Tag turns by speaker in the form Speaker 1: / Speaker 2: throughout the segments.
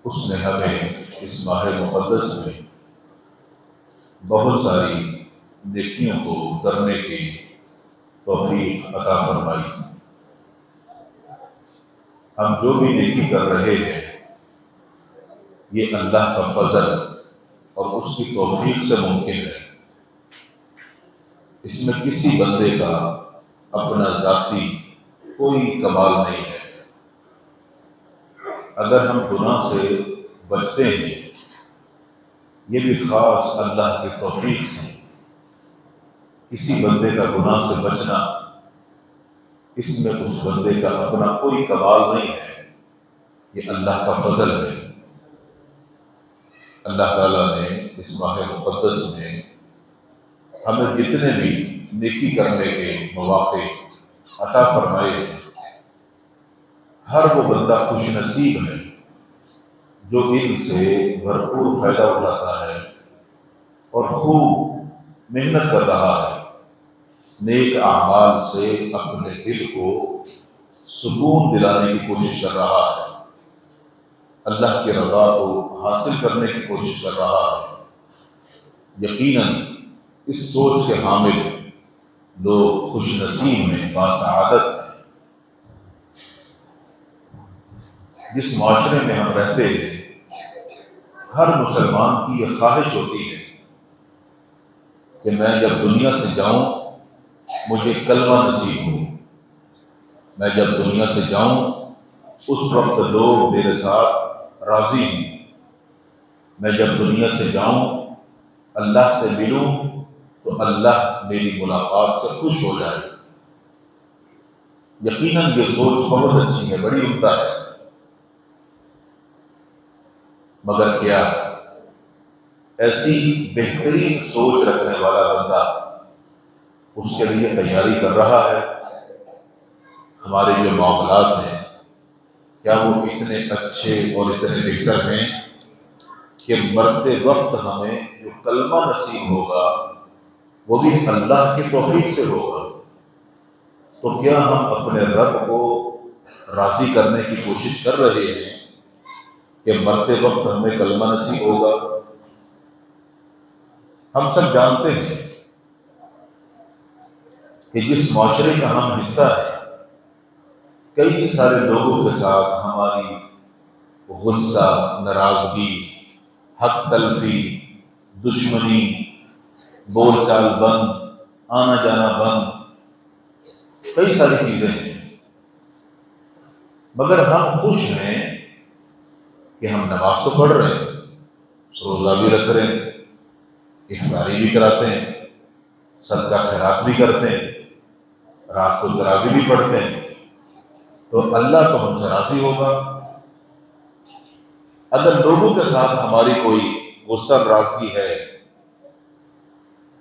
Speaker 1: اس نے ہمیں اس ماہ مقدس میں بہت ساری نیکیوں کو کرنے کی توفیق عطا فرمائی۔ ہم جو بھی نیکی کر رہے ہیں یہ اللہ کا فضل اور اس کی توفیق سے ممکن ہے۔ اس میں کسی بندے کا اپنا ذاتی کوئی کمال نہیں ہے۔ اگر ہم گناہ سے بچتے ہیں یہ بھی خاص اللہ کی توفیق سے۔ کسی بندے کا گناہ سے بچنا اس میں اس بندے کا اپنا کوئی کمال نہیں ہے، یہ اللہ کا فضل ہے۔ اللہ تعالیٰ نے اس ماہ مقدس میں ہمیں جتنے بھی نیکی کرنے کے مواقع عطا فرمائے ہیں، ہر وہ بندہ خوش نصیب ہے جو ان سے بھرپور فائدہ اٹھاتا ہے اور خوب محنت کر رہا ہے، نیک اعمال سے اپنے دل کو سکون دلانے کی کوشش کر رہا ہے، اللہ کی رضا کو حاصل کرنے کی کوشش کر رہا ہے۔ یقیناً اس سوچ کے حامل لوگ خوش نصیب میں باسعادت ہیں۔ جس معاشرے میں ہم رہتے ہیں ہر مسلمان کی یہ خواہش ہوتی ہے کہ میں جب دنیا سے جاؤں مجھے کلمہ نصیب ہو، میں جب دنیا سے جاؤں اس وقت لوگ میرے ساتھ راضی ہوں، میں جب دنیا سے جاؤں اللہ سے ملوں تو اللہ میری ملاقات سے خوش ہو جائے۔ یقیناً یہ سوچ بہت اچھی ہے، بڑی عمدہ ہے، مگر کیا ایسی بہترین سوچ رکھنے والا بندہ اس کے لیے تیاری کر رہا ہے؟ ہمارے جو معاملات ہیں کیا وہ اتنے اچھے اور اتنے بہتر ہیں کہ مرتے وقت ہمیں جو کلمہ نصیب ہوگا وہ بھی اللہ کی توفیق سے ہوگا؟ تو کیا ہم اپنے رب کو راضی کرنے کی کوشش کر رہے ہیں کہ مرتے وقت ہمیں کلمہ نصیب ہوگا؟ ہم سب جانتے ہیں کہ جس معاشرے کا ہم حصہ ہیں کئی سارے لوگوں کے ساتھ ہماری غصہ، ناراضگی، حق تلفی، دشمنی، بول چال بند، آنا جانا بند، کئی ساری چیزیں ہیں، مگر ہم خوش ہیں کہ ہم نماز تو پڑھ رہے ہیں، روزہ بھی رکھ رہے ہیں، افطاری بھی کراتے ہیں، صدقہ خیرات بھی کرتے ہیں، رات کو تراویح بھی پڑھتے ہیں، تو اللہ تو ہم سے راضی ہوگا۔ اگر لوگوں کے ساتھ ہماری کوئی غصہ ناراضگی ہے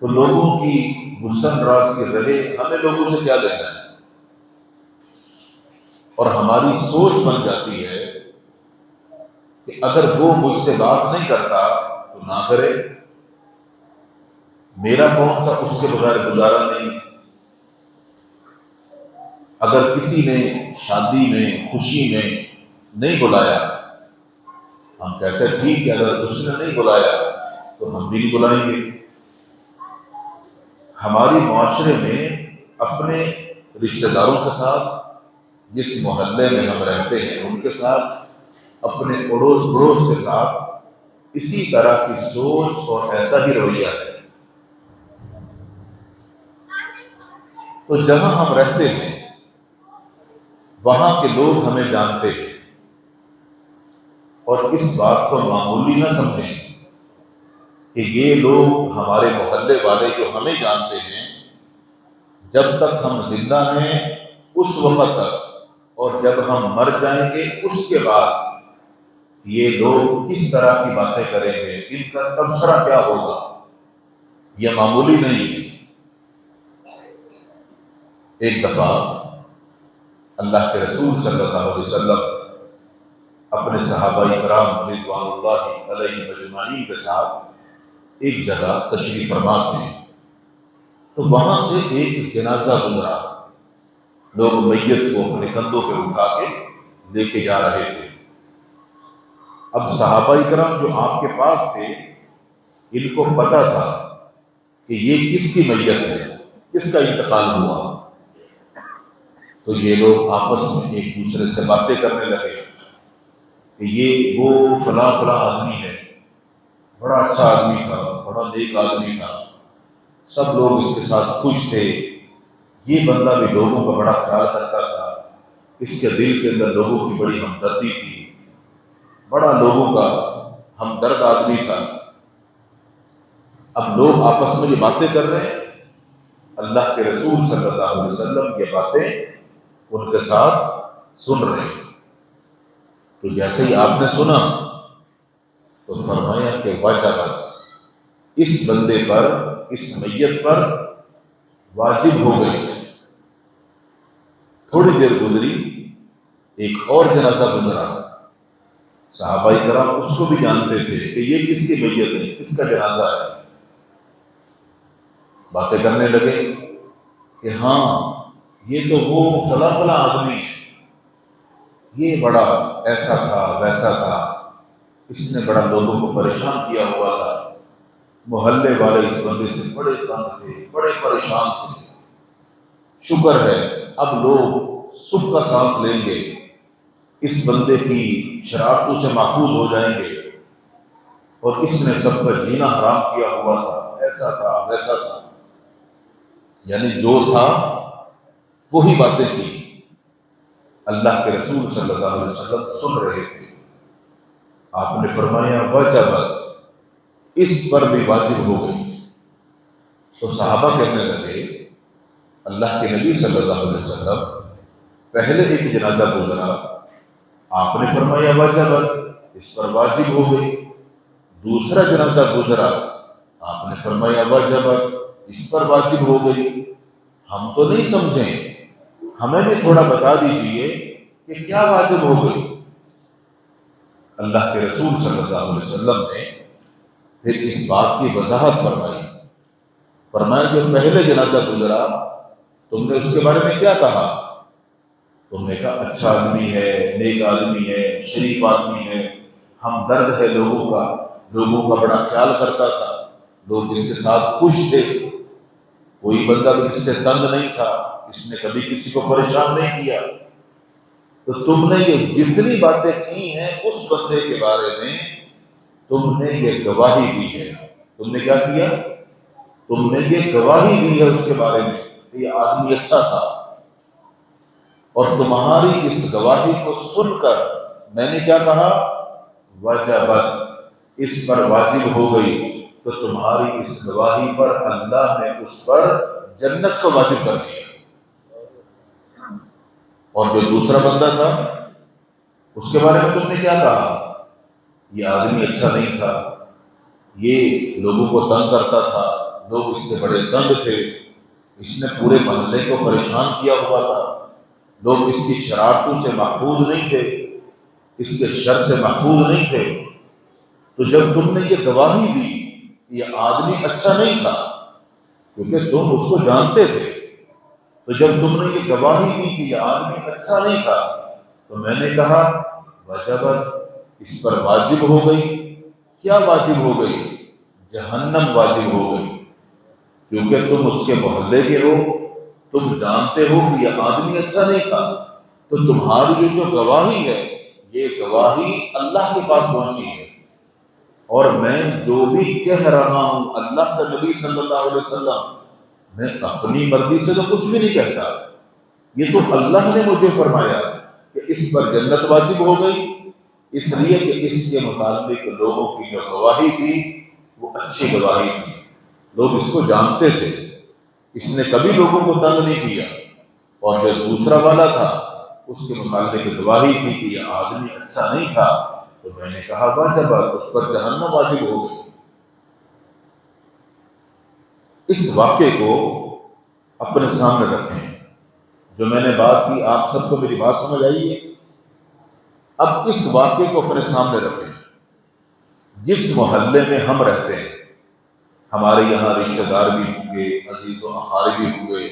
Speaker 1: تو لوگوں کی غصہ ناراضگی رہے، ہمیں لوگوں سے کیا لینا ہے؟ اور ہماری سوچ بن جاتی ہے کہ اگر وہ مجھ سے بات نہیں کرتا تو نہ کرے، میرا کون سا اس کے بغیر گزارا نہیں۔ اگر کسی نے شادی میں، خوشی میں نہیں بلایا، ہم کہتے ہیں ٹھیک ہے، اگر اس نے نہیں بلایا تو ہم بھی نہیں بلائیں گے۔ ہماری معاشرے میں اپنے رشتہ داروں کے ساتھ، جس محلے میں ہم رہتے ہیں ان کے ساتھ، اپنے اڑوس پڑوس کے ساتھ اسی طرح کی سوچ اور ایسا ہی رویہ ہے۔ تو جہاں ہم رہتے ہیں وہاں کے لوگ ہمیں جانتے ہیں اور اس بات کو معمولی نہ سمجھیں کہ یہ لوگ ہمارے محلے والے جو ہمیں جانتے ہیں، جب تک ہم زندہ ہیں اس وقت تک اور جب ہم مر جائیں گے اس کے بعد یہ لوگ کس طرح کی باتیں کریں گے، ان کا تبصرہ کیا ہوگا، یہ معمولی نہیں ہے۔ ایک دفعہ اللہ کے رسول صلی اللہ علیہ وسلم اپنے صحابہ کرام رضوان اللہ علیہ اجمعین کے ساتھ ایک جگہ تشریف فرما تھے، تو وہاں سے ایک جنازہ گزرا، لوگ میت کو اپنے کندھوں پہ اٹھا کے لے کے جا رہے تھے۔ اب صحابہ کرام جو آپ کے پاس تھے، ان کو پتہ تھا کہ یہ کس کی میت ہے، کس کا انتقال ہوا، تو یہ لوگ آپس میں ایک دوسرے سے باتیں کرنے لگے کہ یہ وہ فلاں فلاں آدمی ہے، بڑا اچھا آدمی تھا، بڑا نیک آدمی تھا، سب لوگ اس کے ساتھ خوش تھے، یہ بندہ بھی لوگوں کا بڑا خیال کرتا تھا، اس کے دل کے اندر لوگوں کی بڑی ہمدردی تھی، بڑا لوگوں کا ہمدرد آدمی تھا۔ اب لوگ آپس میں یہ باتیں کر رہے ہیں، اللہ کے رسول صلی اللہ علیہ وسلم یہ باتیں ان کے ساتھ سن رہے ہیں۔ تو جیسے ہی آپ نے سنا تو فرمایا کہ وجبت، اس بندے پر، اس میت پر واجب ہو گئی۔ تھوڑی دیر گزری، ایک اور جنازہ گزرا، صحابہ کرام اس کو بھی جانتے تھے کہ یہ کس کی میت ہے، کس کا جنازہ ہے، باتیں کرنے لگے کہ ہاں یہ تو وہ فلاں فلاں آدمی ہے، یہ بڑا ایسا تھا ویسا تھا، اس نے بڑا لوگوں کو پریشان کیا ہوا تھا، محلے والے اس بندے سے بڑے تنگ تھے، بڑے پریشان تھے، شکر ہے اب لوگ سکھ کا سانس لیں گے، اس بندے کی شرارتوں سے محفوظ ہو جائیں گے، اور اس نے سب کا جینا حرام کیا ہوا تھا، ایسا تھا ویسا تھا، یعنی جو تھا وہی باتیں کی۔ اللہ کے رسول صلی اللہ علیہ وسلم سن رہے تھے، آپ نے فرمایا وجبت، اس پر بھی واجب ہو گئی۔ تو صحابہ کہنے لگے اللہ کے نبی صلی اللہ علیہ وسلم، پہلے ایک جنازہ گزرا، آپ نے فرمایا وجبت، اس پر واجب ہو گئی، دوسرا جنازہ گزرا، آپ نے فرمایا وجبت، اس پر واجب ہو گئی، ہم تو نہیں سمجھیں، ہمیں بھی تھوڑا بتا دیجئے کہ کیا واجب ہو گئی۔ اللہ کے رسول صلی اللہ علیہ وسلم نے پھر اس بات کی وضاحت فرمائی، فرمایا جو پہلے جنازہ گزرا تم نے اس کے بارے میں کیا کہا؟ تم نے کہا اچھا آدمی ہے، نیک آدمی ہے، شریف آدمی ہے، ہمدرد ہے لوگوں کا، لوگوں کا بڑا خیال کرتا تھا، لوگ اس کے ساتھ خوش تھے، کوئی بندہ بھی اس سے تنگ نہیں تھا، اس نے کبھی کسی کو پریشان نہیں کیا۔ تو تم نے یہ جتنی باتیں کی ہیں اس بندے کے بارے میں تم نے یہ گواہی دی ہے، تم نے کیا کیا؟ تم نے یہ گواہی دی ہے اس کے بارے میں کہ یہ آدمی اچھا تھا، اور تمہاری اس گواہی کو سن کر میں نے کیا کہا؟ وجبت، اس پر واجب ہو گئی، تو تمہاری اس گواہی پر اللہ نے اس پر جنت کو واجب کر دیا۔ اور جو دوسرا بندہ تھا اس کے بارے میں تم نے کیا کہا؟ یہ آدمی اچھا نہیں تھا، یہ لوگوں کو تنگ کرتا تھا، لوگ اس سے بڑے تنگ تھے، اس نے پورے محلے کو پریشان کیا ہوا تھا، لوگ اس کی شرارتوں سے محفوظ نہیں تھے، اس کے شر سے محفوظ نہیں تھے۔ تو جب تم نے یہ گواہی دی کہ یہ آدمی اچھا نہیں تھا، کیونکہ تم اس کو جانتے تھے، تو جب تم نے یہ گواہی دی کہ یہ آدمی اچھا نہیں تھا، تو میں نے کہا وجبت، اس پر واجب ہو گئی۔ کیا واجب ہو گئی؟ جہنم واجب ہو گئی، کیونکہ تم اس کے محلے کے ہو، تم جانتے ہو کہ یہ آدمی اچھا نہیں تھا، تو تمہاری یہ جو گواہی ہے یہ گواہی اللہ کے پاس پہنچی ہے، اور میں جو بھی کہہ رہا ہوں اللہ کا نبی صلی اللہ علیہ وسلم، میں اپنی مرضی سے تو کچھ بھی نہیں کہتا، یہ تو اللہ نے مجھے فرمایا کہ اس پر جنت واجب ہو گئی، اس لیے کہ اس کے متعلق لوگوں کی جو گواہی تھی وہ اچھی گواہی تھی، لوگ اس کو جانتے تھے، اس نے کبھی لوگوں کو تنگ نہیں کیا، اور جو دوسرا والا تھا اس کے متعلق گواہی تھی کہ یہ آدمی اچھا نہیں تھا، تو میں نے کہا واجب، اس پر جہنم واجب ہو گئی۔ اس واقعے کو اپنے سامنے رکھیں، جو میں نے بات کی آپ سب کو میری بات سمجھ آئی ہے؟ اب اس واقعے کو اپنے سامنے رکھیں، جس محلے میں ہم رہتے ہیں، ہمارے یہاں رشتہ دار بھی ہوں گے، عزیز و اقارب بھی ہوں گے،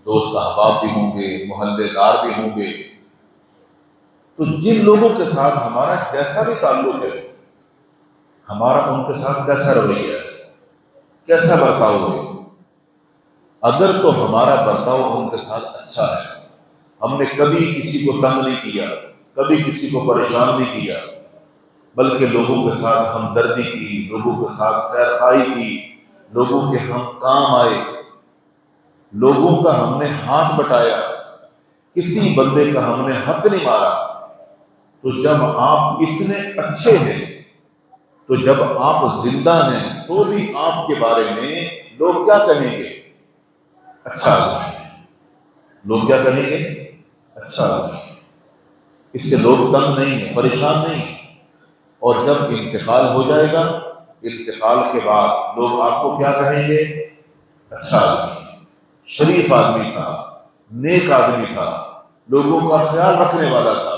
Speaker 1: دوست احباب بھی ہوں گے، محلے دار بھی ہوں گے، تو جن لوگوں کے ساتھ ہمارا جیسا بھی تعلق ہے، ہمارا ان کے ساتھ کیسا رویہ ہے، کیسا برتاؤ ہے، اگر تو ہمارا برتاؤ ان کے ساتھ اچھا ہے، ہم نے کبھی کسی کو تنگ نہیں کیا، کبھی کسی کو پریشان نہیں کیا، بلکہ لوگوں کے ساتھ ہمدردی کی، لوگوں کے ساتھ خیر خواہی کی، لوگوں کے ہم کام آئے، لوگوں کا ہم نے ہاتھ بٹایا، کسی بندے کا ہم نے حق نہیں مارا، تو جب آپ اتنے اچھے ہیں، تو جب آپ زندہ ہیں تو بھی آپ کے بارے میں لوگ کیا کہیں گے؟ اچھا آدمی ہے۔ لوگ کیا کہیں گے؟ اچھا آدمی ہے۔ اس سے لوگ تنگ نہیں ہیں، پریشان نہیں ہیں۔ اور جب انتقال ہو جائے گا، انتقال کے بعد لوگ آپ کو کیا کہیں گے؟ اچھا آدمی ہے، شریف آدمی تھا، نیک آدمی تھا، لوگوں کا خیال رکھنے والا تھا۔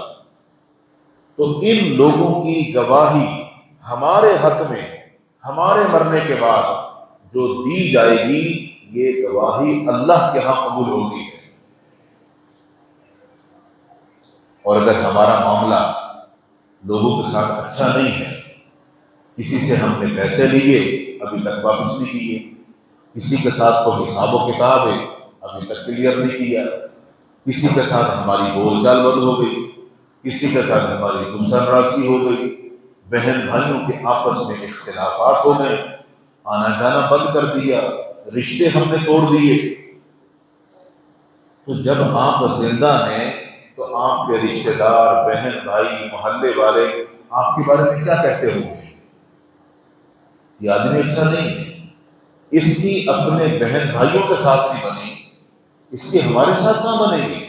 Speaker 1: تو ان لوگوں کی گواہی ہمارے حق میں ہمارے مرنے کے بعد جو دی جائے گی، یہ گواہی اللہ کے ہاں قبول ہوگی۔ اور اگر ہمارا معاملہ لوگوں کے ساتھ اچھا نہیں ہے، کسی سے ہم نے پیسے لیے ابھی تک واپس نہیں کیے، کسی کے ساتھ کوئی حساب و کتاب ہے ابھی تک کلیئر نہیں کیا، کسی کے ساتھ ہماری بول چال بند ہو گئی، کسی کے ساتھ ہماری غصہ ناراضگی ہو گئی، بہن بھائیوں کے آپس میں اختلافات ہو گئے، آنا جانا بند کر دیا، رشتے ہم نے توڑ دیے، تو جب آپ زندہ ہیں تو آپ کے رشتہ دار، بہن بھائی، محلے والے آپ کے بارے میں کیا کہتے ہوں گے؟ یہ آدمی اچھا نہیں ہے، اس کی اپنے بہن بھائیوں کے ساتھ نہیں بنی، اس کی ہمارے ساتھ کہاں بنے گی؟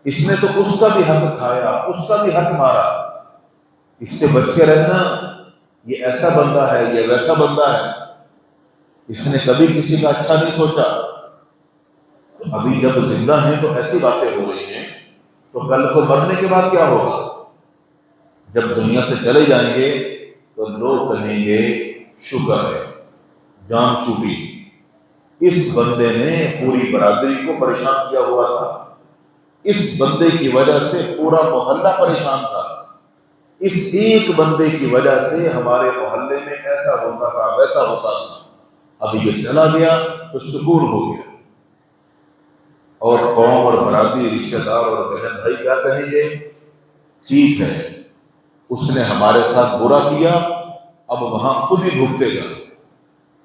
Speaker 1: اس نے تو اس کا بھی حق کھایا، اس کا بھی حق مارا، اس سے بچ کے رہنا، یہ ایسا بندہ ہے، یہ ویسا بندہ ہے، اس نے کبھی کسی کا اچھا نہیں سوچا۔ تو ابھی جب زندہ ہیں تو ایسی باتیں ہو رہی ہیں، تو کل کو مرنے کے بعد کیا ہوگا؟ جب دنیا سے چلے جائیں گے تو لوگ کہیں گے شکر ہے، جان چھوٹی، اس بندے نے پوری برادری کو پریشان کیا ہوا تھا، اس بندے کی وجہ سے پورا محلہ پریشان تھا، اس ایک بندے کی وجہ سے ہمارے محلے میں ایسا ہوتا تھا، ویسا ہوتا تھا، ابھی یہ چلا گیا تو سکون ہو گیا۔ اور قوم اور برادری، رشتہ دار اور بہن بھائی کیا کہیں گے؟ ٹھیک ہے، اس نے ہمارے ساتھ برا کیا، اب وہاں خود ہی بھگتے گا۔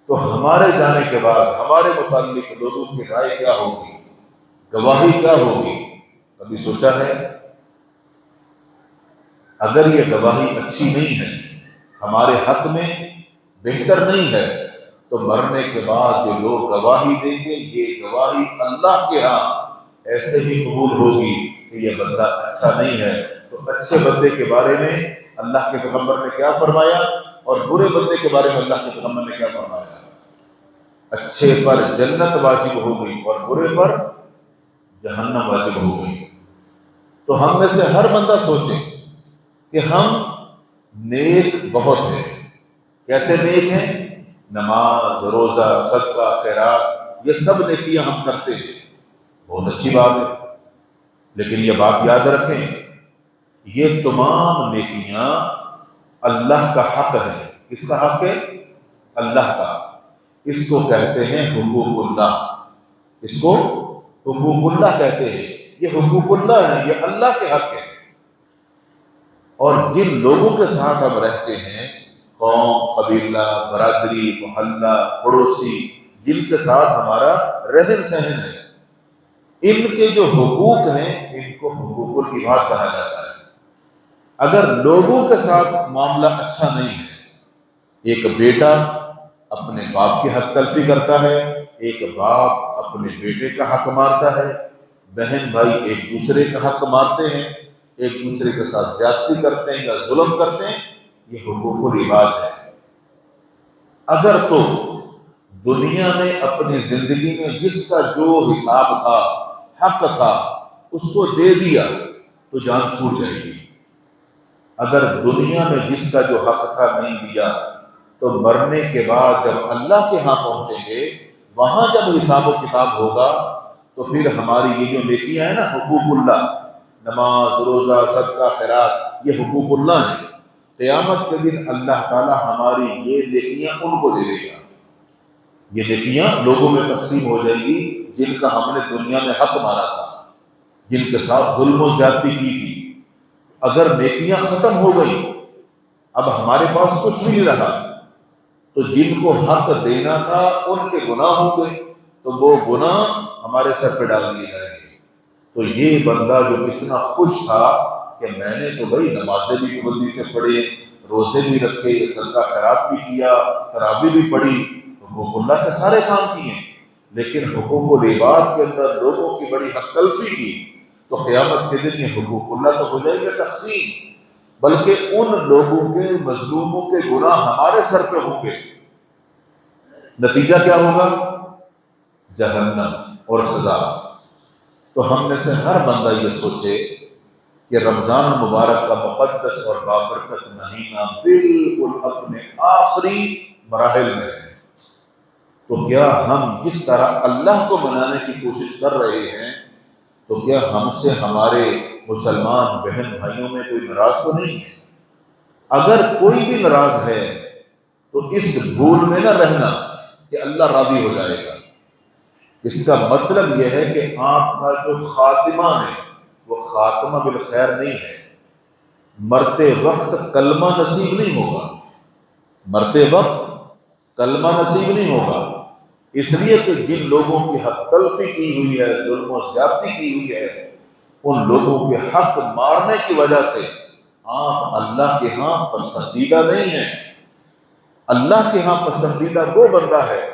Speaker 1: تو ہمارے جانے کے بعد ہمارے متعلق لوگوں کی رائے کیا ہوگی، گواہی کیا ہوگی؟ کبھی سوچا ہے؟ اگر یہ گواہی اچھی نہیں ہے، ہمارے حق میں بہتر نہیں ہے، تو مرنے کے بعد جو لوگ گواہی دیں گے، یہ گواہی اللہ کے ہاں ایسے ہی قبول ہوگی کہ یہ بندہ اچھا نہیں ہے۔ تو اچھے بندے کے بارے میں اللہ کے پیغمبر نے کیا فرمایا، اور برے بندے کے بارے میں اللہ کے پیغمبر نے کیا فرمایا؟ اچھے پر جنت واجب ہو گئی اور برے پر جہنم واجب ہو گئی۔ تو ہم میں سے ہر بندہ سوچے کہ ہم نیک بہت ہیں۔ کیسے نیک ہیں؟ نماز، روزہ، صدقہ، خیرات، یہ سب نیکیاں ہم کرتے ہیں، بہت اچھی بات ہے، لیکن یہ بات یاد رکھیں، یہ تمام نیکیاں اللہ کا حق ہے۔ کس کا حق ہے؟ اللہ کا۔ اس کو کہتے ہیں حقوق اللہ، اس کو حقوق اللہ کہتے ہیں۔ یہ حقوق اللہ ہے، یہ اللہ کے حق ہے۔ اور جن لوگوں کے ساتھ ہم رہتے ہیں، قوم، قبیلہ، برادری، محلہ، پڑوسی، جن کے ساتھ ہمارا رہن سہن ہے، ان کے جو حقوق ہیں، ان کو حقوق العباد کہا جاتا ہے۔ اگر لوگوں کے ساتھ معاملہ اچھا نہیں ہے، ایک بیٹا اپنے باپ کی حق تلفی کرتا ہے، ایک باپ اپنے بیٹے کا حق مارتا ہے، بہن بھائی ایک دوسرے کا حق مارتے ہیں، ایک دوسرے کے ساتھ زیادتی کرتے ہیں یا ظلم کرتے ہیں، یہ حقوق العباد ہے۔ اگر تو دنیا میں اپنی زندگی میں جس کا جو حساب تھا، حق تھا، اس کو دے دیا تو جان چھوٹ جائے گی۔ اگر دنیا میں جس کا جو حق تھا نہیں دیا، تو مرنے کے بعد جب اللہ کے ہاں پہنچیں گے، وہاں جب حساب و کتاب ہوگا، تو پھر ہماری یہ جو نیکیاں ہیں نا، حقوق اللہ، نماز، روزہ، صدقہ، خیرات، یہ حقوق اللہ ہیں۔ قیامت کے دن اللہ تعالیٰ ہماری یہ نیکیاں ان کو دے دے گا۔ یہ نیکیاں لوگوں میں تقسیم ہو جائیں گی جن کا ہم نے دنیا میں حق مارا تھا، جن کے ساتھ ظلم و زیادتی کی تھی۔ اگر نیکیاں ختم ہو گئی، اب ہمارے پاس کچھ بھی نہیں رہا، تو جن کو حق دینا تھا ان کے گناہ ہوں گے، تو وہ گناہ ہمارے سر پہ ڈال دیے جائیں گے۔ تو یہ بندہ جو اتنا خوش تھا کہ میں نے تو بھائی نمازیں بھی پابندی سے پڑھی، روزے بھی رکھے، صدقہ خیرات بھی کیا، تراویح بھی پڑھی، حقوق اللہ کے سارے کام کیے، لیکن حقوق العباد کے اندر لوگوں کی بڑی حق تلفی کی، تو قیامت کے دن یہ حقوق اللہ تو ہو جائیں گے تقسیم، بلکہ ان لوگوں کے مظلوموں کے گناہ ہمارے سر پہ ہوں گے۔ نتیجہ کیا ہوگا؟ جہنم اور سزا۔ تو ہم میں سے ہر بندہ یہ سوچے کہ رمضان المبارک کا مقدس اور بابرکت مہینہ بالکل اپنے آخری مراحل میں ہے، تو کیا ہم جس طرح اللہ کو منانے کی کوشش کر رہے ہیں، تو کیا ہم سے ہمارے مسلمان بہن بھائیوں میں کوئی ناراض تو نہیں ہے؟ اگر کوئی بھی ناراض ہے تو اس بھول میں نہ رہنا کہ اللہ راضی ہو جائے گا۔ اس کا مطلب یہ ہے کہ آپ کا جو خاتمہ ہے وہ خاتمہ بالخیر نہیں ہے۔ مرتے وقت کلمہ نصیب نہیں ہوگا، مرتے وقت کلمہ نصیب نہیں ہوگا، اس لیے کہ جن لوگوں کی حق تلفی کی ہوئی ہے، ظلم و زیادتی کی ہوئی ہے، ان لوگوں کے حق مارنے کی وجہ سے آپ اللہ کے ہاں پسندیدہ نہیں ہیں۔ اللہ کے ہاں پسندیدہ وہ بندہ ہے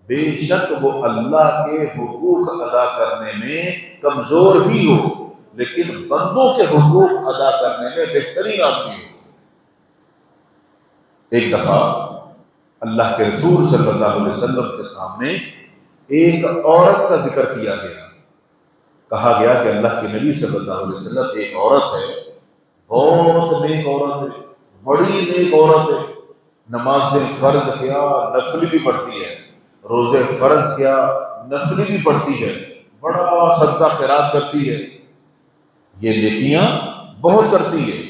Speaker 1: بے شک وہ اللہ کے حقوق ادا کرنے میں کمزور بھی ہو، لیکن بندوں کے حقوق ادا کرنے میں بہترین آدمی ہو۔ ایک دفعہ اللہ کے رسول صلی اللہ علیہ وسلم کے سامنے ایک عورت کا ذکر کیا گیا، کہا گیا کہ اللہ کے نبی صلی اللہ علیہ وسلم ایک عورت ہے، بہت نیک عورت ہے، بڑی نیک عورت ہے، نمازیں فرض کیا نفل بھی پڑھتی ہے، روزے فرض کیا نفل بھی پڑھتی ہے، بڑا صدقہ خیرات کرتی ہے، یہ نیکیاں بہت کرتی ہے،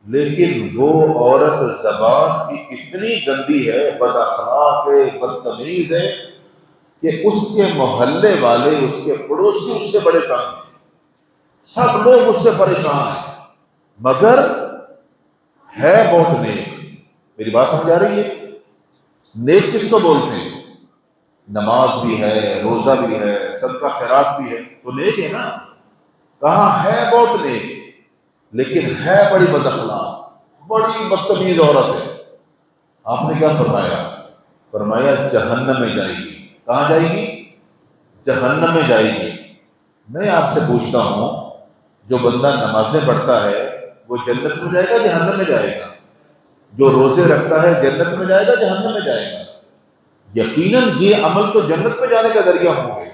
Speaker 1: لیکن وہ عورت زبان کی اتنی گندی ہے، بد اخلاق ہے، بدتمیز ہے کہ اس کے محلے والے، اس کے پڑوسی اس سے بڑے تنگ ہیں، سب لوگ اس سے پریشان ہیں، مگر ہے بہت نیک۔ میری بات سمجھ آ رہی ہے؟ نیک کس کو بولتے ہیں؟ نماز بھی ہے، روزہ بھی ہے، صدقہ خیرات بھی ہے، تو نیک ہے نا۔ کہا ہے بہت نیک، لیکن ہے بڑی بد اخلاق، بڑی بدتمیز عورت ہے۔ آپ نے کیا فرمایا؟ فرمایا جہنم میں جائے گی۔ کہاں جائے گی؟ جہنم میں جائے گی۔ میں آپ سے پوچھتا ہوں، جو بندہ نمازیں پڑھتا ہے وہ جنت میں جائے گا جہنم میں جائے گا؟ جو روزے رکھتا ہے جنت میں جائے گا جہنم میں جائے گا؟ یقیناً یہ عمل تو جنت میں جانے کا ذریعہ ہوں گے۔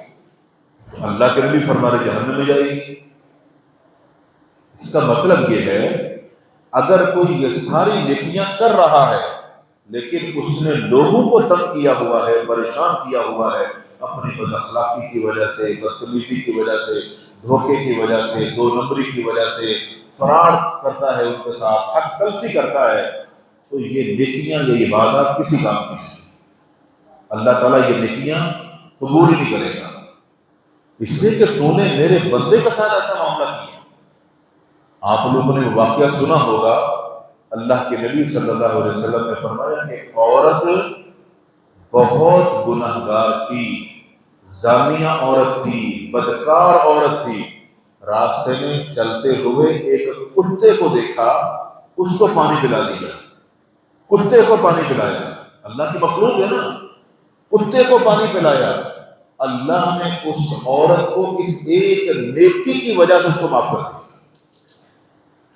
Speaker 1: اللہ کے نبی فرما رہے جہنم میں جائے گی۔ اس کا مطلب یہ ہے اگر کوئی یہ ساری نیکیاں کر رہا ہے لیکن اس نے لوگوں کو تنگ کیا ہوا ہے، پریشان کیا ہوا ہے، اپنی بد اخلاقی کی وجہ سے، بدتمیزی کی وجہ سے، دھوکے کی وجہ سے، دو نمبری کی وجہ سے، فراڈ کرتا ہے ان کے ساتھ، حق تلفی کرتا ہے، تو یہ نیکیاں، یہ عبادات کسی کام کی نہیں۔ اللہ تعالیٰ یہ نیکیاں قبول ہی نہیں کرے گا، اس لیے کہ تو نے میرے بندے کے ساتھ ایسا معاملہ کیا۔ آپ لوگوں نے واقعہ سنا ہوگا، اللہ کے نبی صلی اللہ علیہ وسلم نے فرمایا کہ عورت بہت گناہگار تھی، زانیہ عورت تھی، بدکار عورت تھی، راستے میں چلتے ہوئے ایک کتے کو دیکھا، اس کو پانی پلا دیا، کتے کو پانی پلایا، اللہ کی مخلوق ہے نا، کتے کو پانی پلایا، اللہ نے اس عورت کو اس ایک نیکی کی وجہ سے اس کو معاف کر دیا۔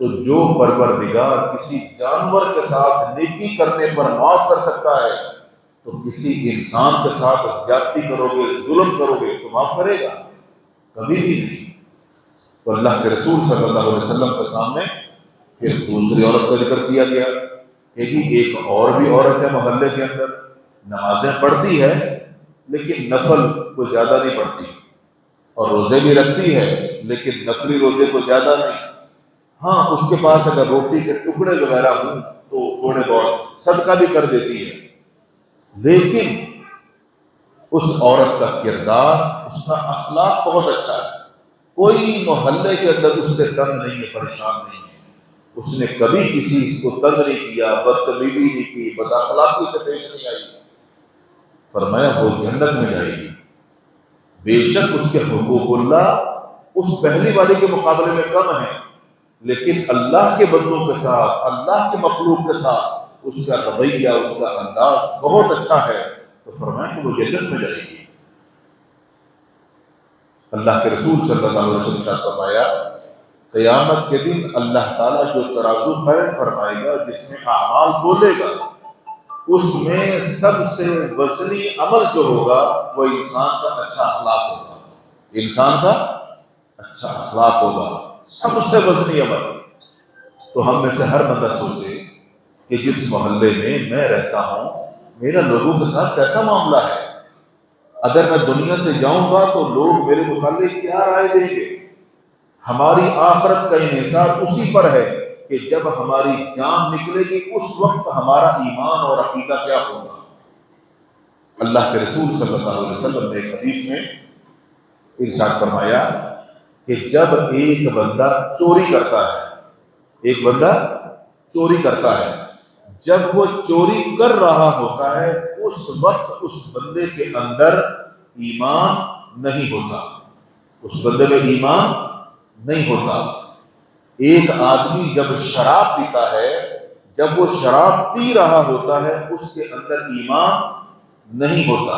Speaker 1: تو جو پروردگار کسی جانور کے ساتھ نیکی کرنے پر معاف کر سکتا ہے تو کسی انسان کے ساتھ زیادتی کرو گے، ظلم کرو گے تو معاف کرے گا؟ کبھی بھی نہیں۔ تو اللہ کے رسول صلی اللہ علیہ وسلم کے سامنے پھر دوسری عورت کا ذکر کیا گیا کہ ایک اور بھی عورت ہے محلے کے اندر، نمازیں پڑھتی ہے لیکن نفل کو زیادہ نہیں پڑھتی، اور روزے بھی رکھتی ہے لیکن نفلی روزے کو زیادہ نہیں. ہاں اس کے پاس اگر روٹی کے ٹکڑے وغیرہ ہوں تو تھوڑے بہت صدقہ بھی کر دیتی ہے. لیکن اس عورت کا کردار، اس کا اخلاق بہت اچھا ہے. کوئی محلے کے اندر اس سے تنگ نہیں ہے، پریشان نہیں ہے. اس نے کبھی کسی کو تنگ نہیں کیا، بدتمیزی نہیں کی، بد اخلاقی سے پیش نہیں آئی. فرمایا وہ جنت میں جائے گی. بے شک اس کے حقوق اللہ اس پہلی والی کے مقابلے میں کم ہیں، لیکن اللہ کے بندوں کے ساتھ، اللہ کے مخلوق کے ساتھ اس کا رویہ، اس کا انداز بہت اچھا ہے. تو فرمایا کہ وہ جنت میں جائے گی. اللہ کے رسول صلی اللہ علیہ وسلم نے فرمایا قیامت کے دن اللہ تعالیٰ جو ترازو قائم فرمائے گا، جس میں اعمال بولے گا، اس میں سب سے وزنی عمل جو ہوگا وہ انسان کا اچھا اخلاق ہوگا. انسان کا اچھا اخلاق ہوگا سب سے وزنی عمل. تو ہم میں سے ہر بندہ سوچے کہ جس محلے میں رہتا ہوں میرا لوگوں کے ساتھ کیسا معاملہ ہے. اگر میں دنیا سے جاؤں گا تو لوگ میرے متعلق کیا رائے دیں گے. ہماری آخرت کا انحصار اسی پر ہے کہ جب ہماری جان نکلے گی اس وقت ہمارا ایمان اور عقیدہ کیا ہوگا. اللہ کے رسول صلی اللہ علیہ وسلم نے ایک حدیث میں ارشاد فرمایا کہ جب ایک بندہ چوری کرتا ہے، ایک بندہ چوری کرتا ہے، جب وہ چوری کر رہا ہوتا ہے اس وقت اس بندے کے اندر ایمان نہیں ہوتا، اس بندے میں ایمان نہیں ہوتا. ایک آدمی جب شراب پیتا ہے، جب وہ شراب پی رہا ہوتا ہے اس کے اندر ایمان نہیں ہوتا.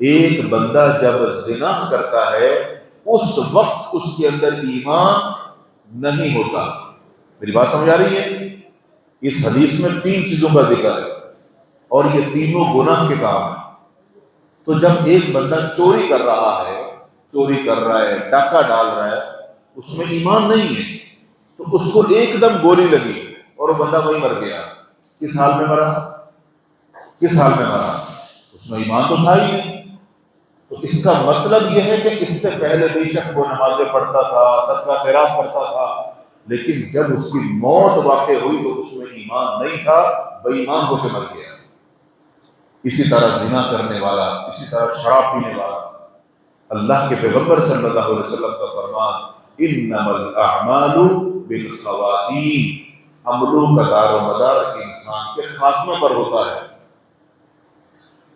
Speaker 1: ایک بندہ جب زنا کرتا ہے اس وقت اس کے اندر ایمان نہیں ہوتا. میری بات سمجھ آ رہی ہے؟ اس حدیث میں 3 چیزوں کا ذکر ہے اور یہ تینوں گناہ کے کام ہیں. تو جب ایک بندہ چوری کر رہا ہے، چوری کر رہا ہے، ڈاکہ ڈال رہا ہے، اس میں ایمان نہیں ہے، تو اس کو ایک دم گولی لگی اور وہ بندہ وہیں مر گیا. کس حال میں مرا؟ کس حال میں مرا؟ اس میں ایمان تو تھا ہی نہیں. تو اس کا مطلب یہ ہے کہ اس سے پہلے بے شک وہ نمازیں پڑھتا تھا، صدقہ خیرات کرتا تھا، لیکن جب اس کی موت واقع ہوئی تو اس میں ایمان نہیں تھا، بے ایمان ہو کے مر گیا. اسی طرح زنا کرنے والا، اسی طرح شراب پینے والا، اللہ کے پیغمبر صلی اللہ علیہ وسلم کا فرمان انما الاعمال بالخواتیم، عملوں کا دار و مدار انسان کے خاتمے پر ہوتا ہے.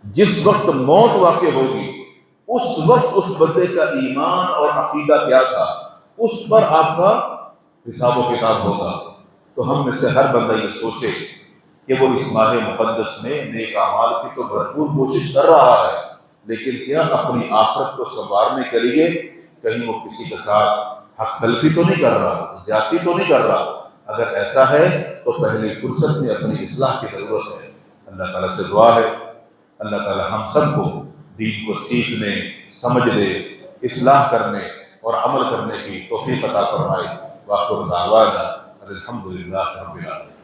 Speaker 1: جس وقت موت واقع ہوگی اس وقت اس بندے کا ایمان اور عقیدہ کیا تھا اس پر آپ کا حساب و کتاب ہوگا. تو ہم میں سے ہر بندہ یہ سوچے کہ وہ اس ماہ مقدس میں نیک اعمال کی تو بھرپور کوشش کر رہا ہے، لیکن کیا اپنی آخرت کو سنوارنے کے لیے کہیں وہ کسی کے ساتھ حق تلفی تو نہیں کر رہا، زیادتی تو نہیں کر رہا؟ اگر ایسا ہے تو پہلی فرصت میں اپنی اصلاح کی ضرورت ہے. اللہ تعالیٰ سے دعا ہے اللہ تعالیٰ ہم سب کو دین کو سیکھنے، سمجھنے، اصلاح کرنے اور عمل کرنے کی توفیق عطا فرمائے. وآخر دعوانا الحمدللہ رب العالمین.